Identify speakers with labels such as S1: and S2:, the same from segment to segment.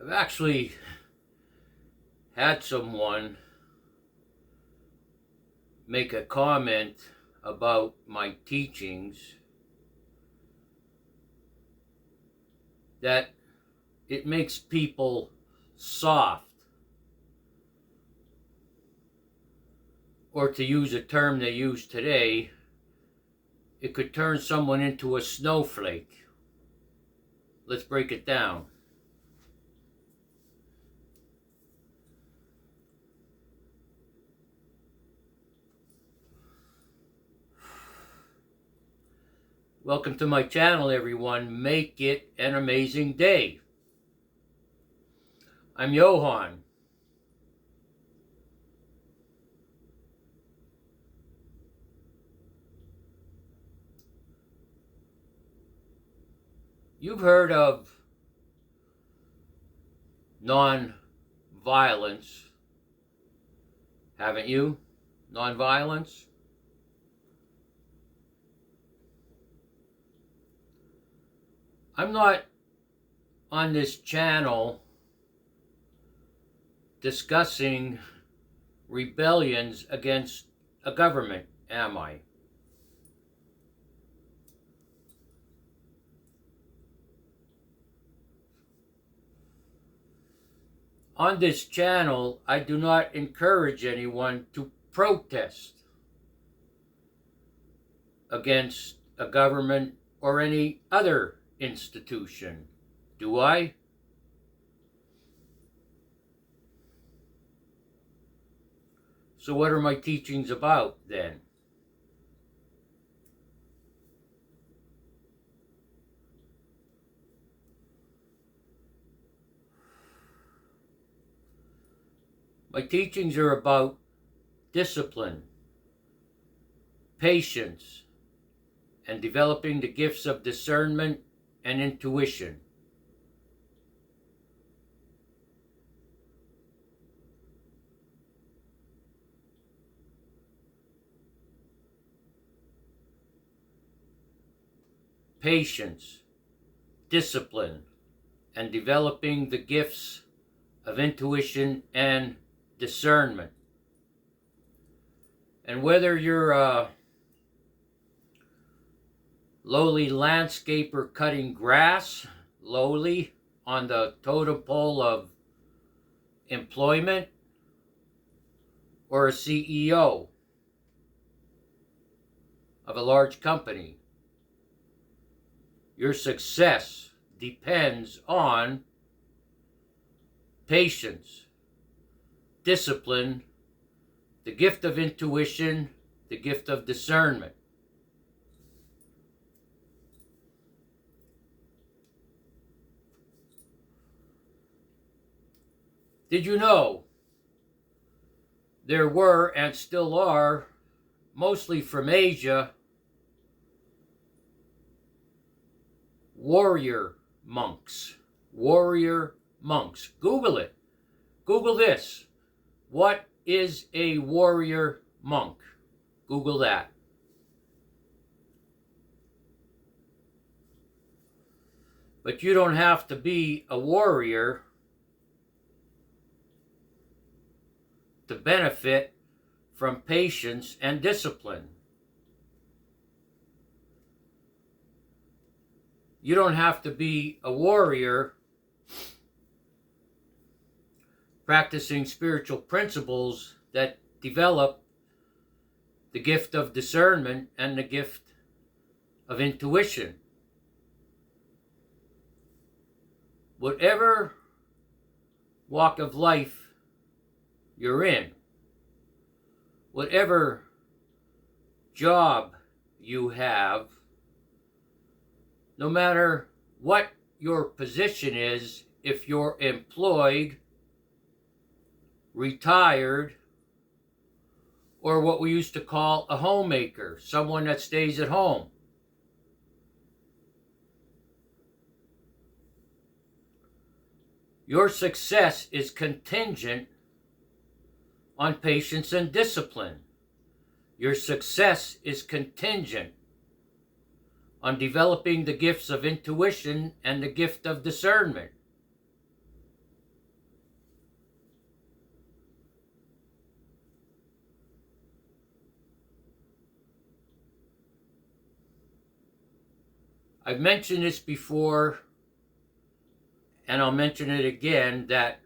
S1: I've actually had someone make a comment about my teachings that it makes people soft, or to use a term they use today, it could turn someone into a snowflake. Let's break it down. Welcome to my channel, everyone. Make it an amazing day. I'm Johan. You've heard of non-violence, haven't you? Non-violence? I'm not on this channel discussing rebellions against a government, am I? On this channel, I do not encourage anyone to protest against a government or any other institution, do I? So what are my teachings about then? My teachings are about discipline, patience, and developing the gifts of discernment and intuition. Patience, discipline, and developing the gifts of intuition and discernment. And whether you're a lowly landscaper cutting grass, lowly on the totem pole of employment, or a CEO of a large company, your success depends on patience, discipline, the gift of intuition, the gift of discernment. Did you know there were and still are, mostly from Asia, warrior monks? Warrior monks. Google it. Google this. What is a warrior monk? Google that. But you don't have to be a warrior to benefit from patience and discipline. You don't have to be a warrior practicing spiritual principles that develop the gift of discernment and the gift of intuition. Whatever walk of life you're in, whatever job you have, no matter what your position is, if you're employed, retired, or what we used to call a homemaker, someone that stays at home, your success is contingent on patience and discipline. Your success is contingent on developing the gifts of intuition and the gift of discernment. I've mentioned this before, and I'll mention it again, that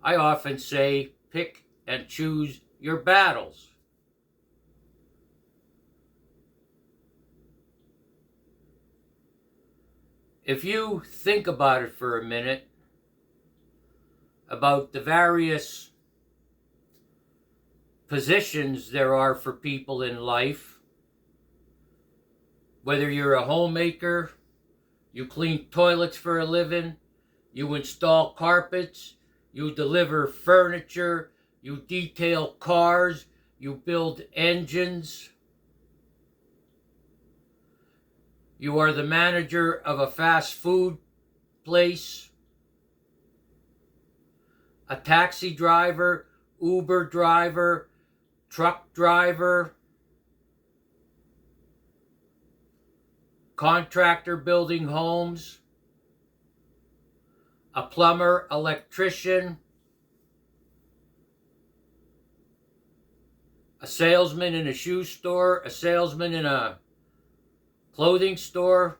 S1: I often say pick and choose your battles. If you think about it for a minute, about the various positions there are for people in life, whether you're a homemaker, you clean toilets for a living, you install carpets, you deliver furniture, you detail cars, you build engines, you are the manager of a fast food place, a taxi driver, Uber driver, truck driver, contractor building homes, a plumber, electrician, a salesman in a shoe store, a salesman in a clothing store,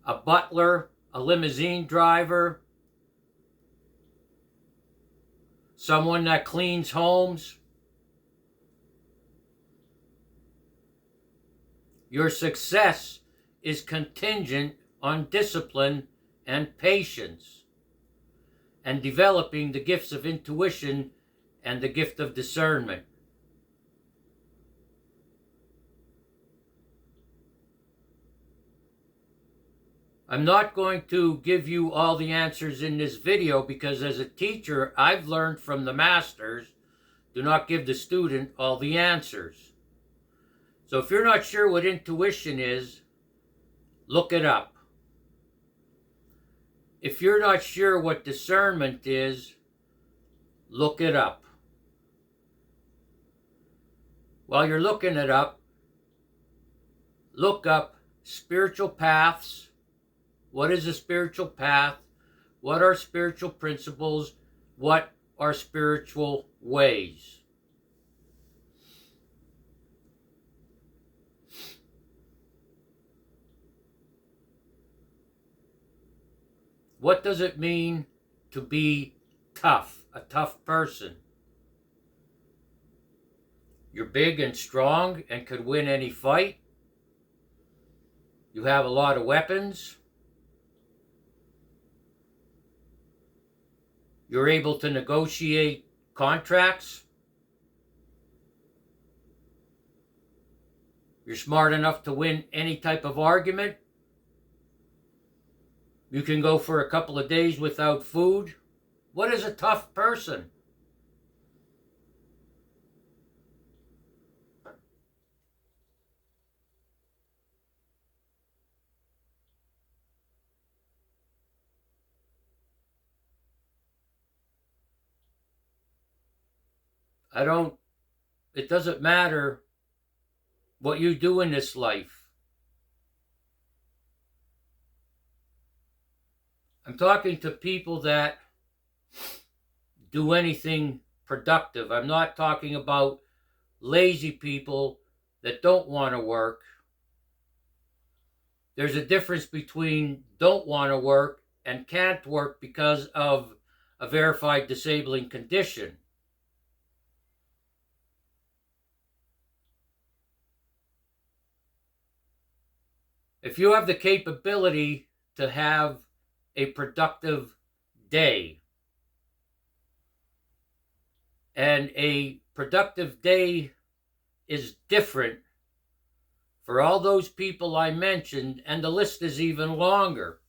S1: a butler, a limousine driver, someone that cleans homes. Your success is contingent on discipline and patience, and developing the gifts of intuition and the gift of discernment. I'm not going to give you all the answers in this video because as a teacher, I've learned from the masters, do not give the student all the answers. So if you're not sure what intuition is, look it up. If you're not sure what discernment is, look it up. While you're looking it up, look up spiritual paths. What is a spiritual path? What are spiritual principles? What are spiritual ways? What does it mean to be tough, a tough person? You're big and strong and could win any fight. You have a lot of weapons. You're able to negotiate contracts. You're smart enough to win any type of argument. You can go for a couple of days without food. What is a tough person? It doesn't matter what you do in this life. I'm talking to people that do anything productive. I'm not talking about lazy people that don't want to work. There's a difference between don't want to work and can't work because of a verified disabling condition. If you have the capability to have a productive day, and a productive day is different for all those people I mentioned, and the list is even longer.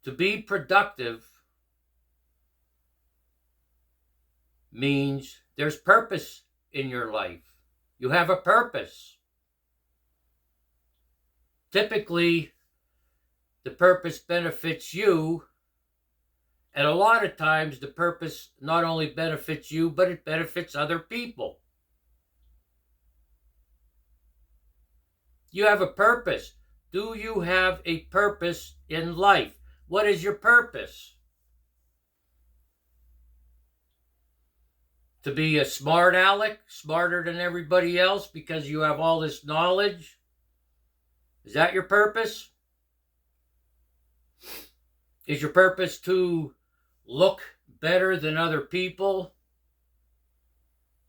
S1: To be productive means there's purpose in your life. You have a purpose. Typically, the purpose benefits you And a lot of times the purpose not only benefits you, but it benefits other people. You have a purpose. Do you have a purpose in life? What is your purpose? To be a smart aleck, smarter than everybody else because you have all this knowledge? Is that your purpose? Is your purpose to look better than other people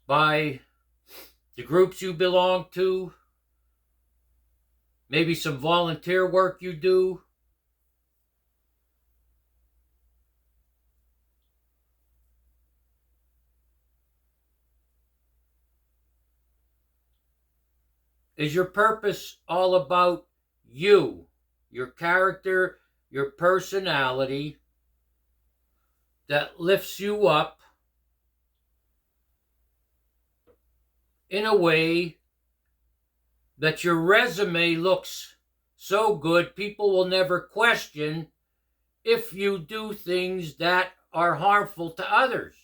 S1: by the groups you belong to? Maybe some volunteer work you do? Is your purpose all about you, your character, your personality that lifts you up in a way that your resume looks so good people will never question if you do things that are harmful to others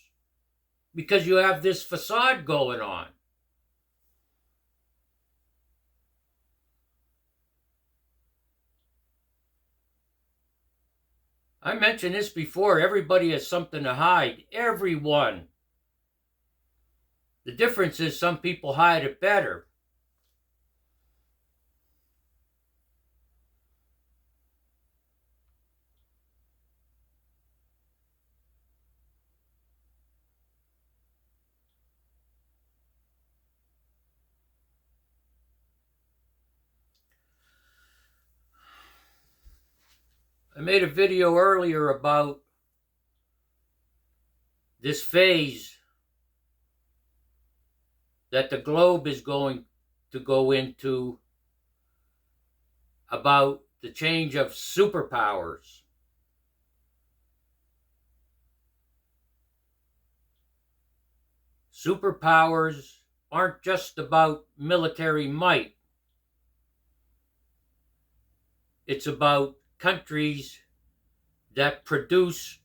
S1: because you have this facade going on? I mentioned this before. Everybody has something to hide. Everyone. The difference is some people hide it better. I made a video earlier about this phase that the globe is going to go into about the change of superpowers. Superpowers aren't just about military might. It's about countries that produce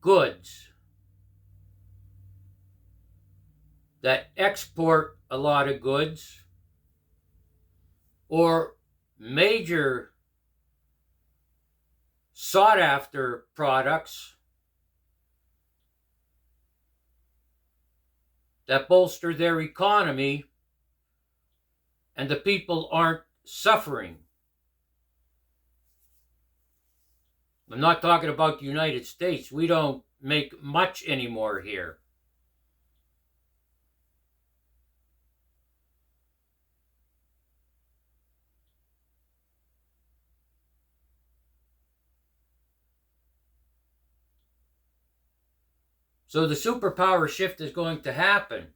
S1: goods, that export a lot of goods, or major sought after products that bolster their economy and the people aren't suffering. I'm not talking about the United States. We don't make much anymore here. So the superpower shift is going to happen.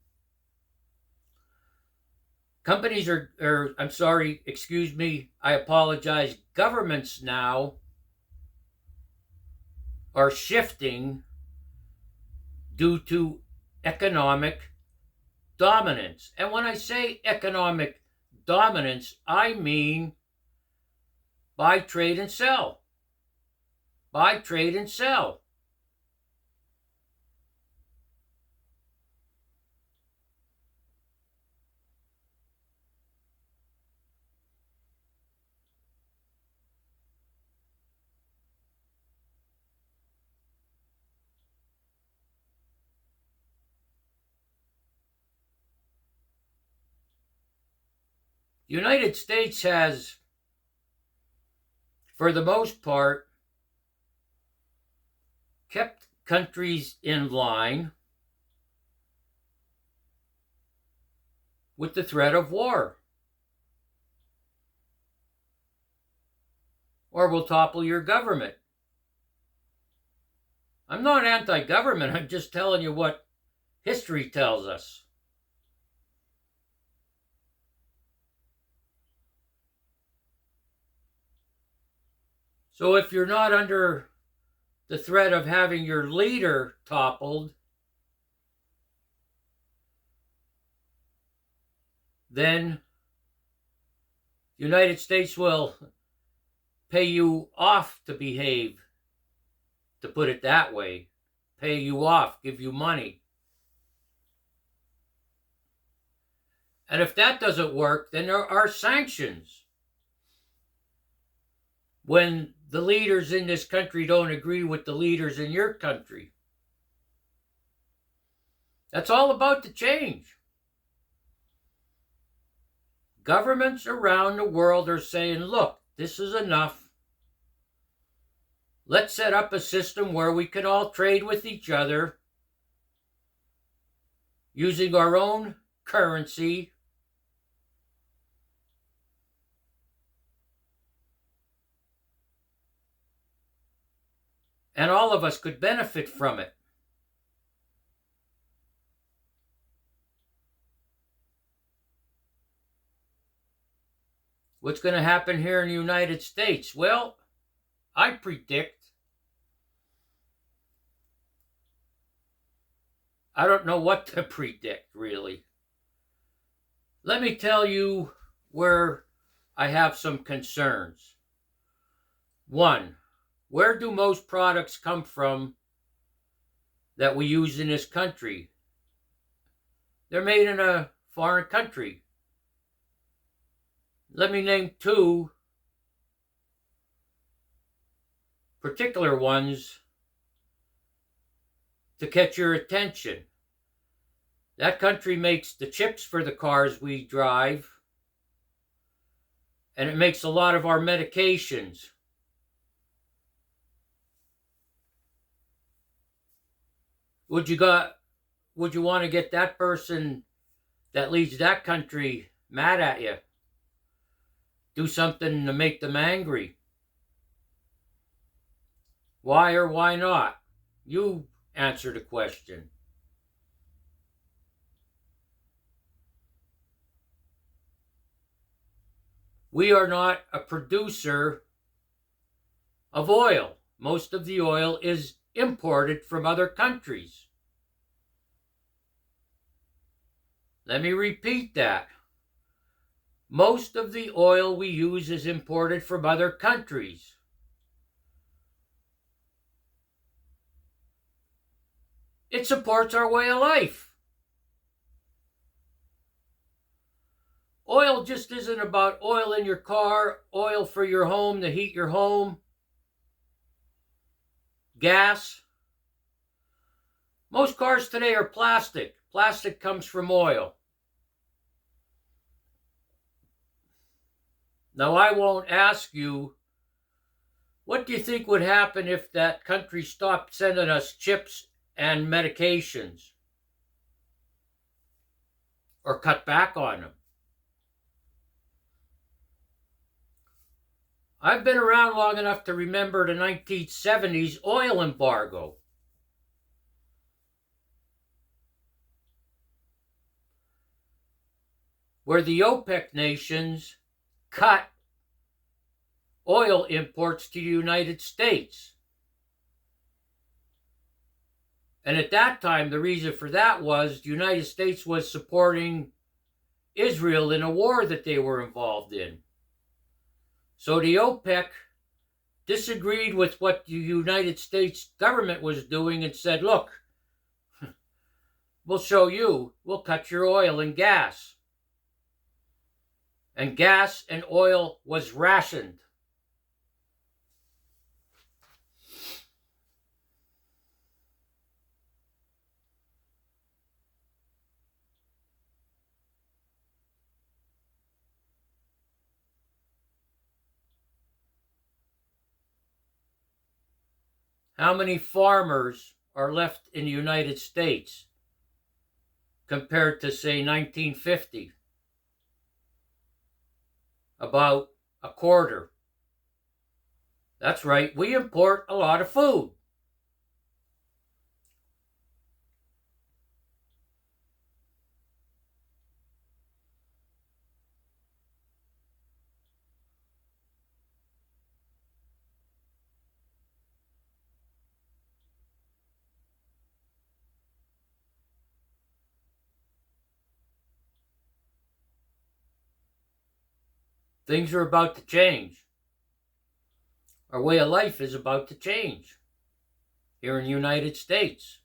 S1: Companies I apologize, governments now are shifting due to economic dominance. And when I say economic dominance, I mean buy, trade, and sell. Buy, trade, and sell. The United States has, for the most part, kept countries in line with the threat of war. Or we'll topple your government. I'm not anti-government. I'm just telling you what history tells us. So if you're not under the threat of having your leader toppled, then the United States will pay you off to behave to put it that way, pay you off, give you money. And if that doesn't work, then there are sanctions. When the leaders in this country don't agree with the leaders in your country. That's all about to change. Governments around the world are saying, look, this is enough. Let's set up a system where we can all trade with each other using our own currency. And all of us could benefit from it. What's going to happen here in the United States? Well, I predict, I don't know what to predict, really. Let me tell you where I have some concerns. One, where do most products come from that we use in this country? They're made in a foreign country. Let me name two particular ones to catch your attention. That country makes the chips for the cars we drive, and it makes a lot of our medications. Would you want to get that person that leads that country mad at you? Do something to make them angry? Why or why not? You answer the question. We are not a producer of oil. Most of the oil is imported from other countries. Let me repeat that. Most of the oil we use is imported from other countries. It supports our way of life. Oil just isn't about oil in your car, oil for your home to heat your home, gas. Most cars today are plastic. Plastic comes from oil. Now, I won't ask you, what do you think would happen if that country stopped sending us chips and medications? Or cut back on them? I've been around long enough to remember the 1970s oil embargo. Where the OPEC nations cut oil imports to the United States. And at that time, the reason for that was the United States was supporting Israel in a war that they were involved in. So the OPEC disagreed with what the United States government was doing and said, look, we'll show you, we'll cut your oil and gas. And gas and oil was rationed. How many farmers are left in the United States compared to, say, 1950? About a quarter. That's right, we import a lot of food. Things are about to change. Our way of life is about to change. here in the United States.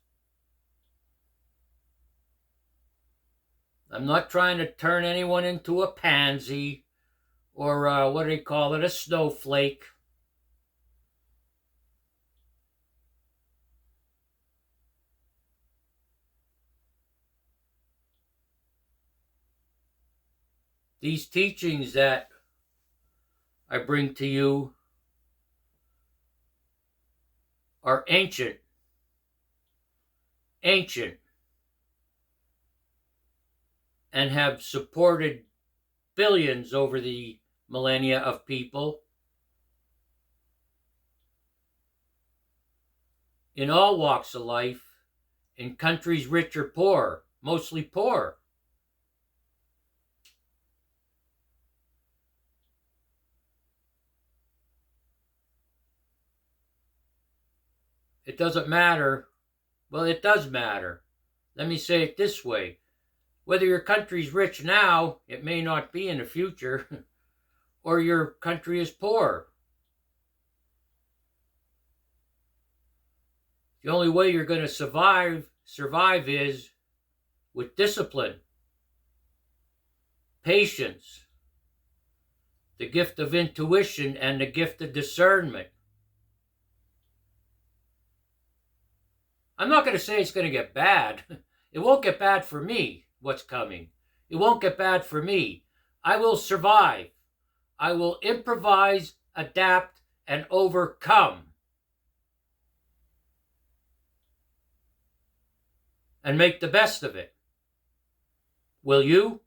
S1: I'm not trying to turn anyone into a pansy or what do they call it, a snowflake. These teachings that I bring to you are ancient, and have supported billions over the millennia of people in all walks of life, in countries rich or poor, mostly poor. It doesn't matter. Well, it does matter. Let me say it this way. Whether your country's rich now, it may not be in the future, or your country is poor. The only way you're going to survive is with discipline, patience, the gift of intuition, and the gift of discernment. I'm not going to say it's going to get bad. It won't get bad for me, what's coming. It won't get bad for me. I will survive. I will improvise, adapt, and overcome. And make the best of it. Will you?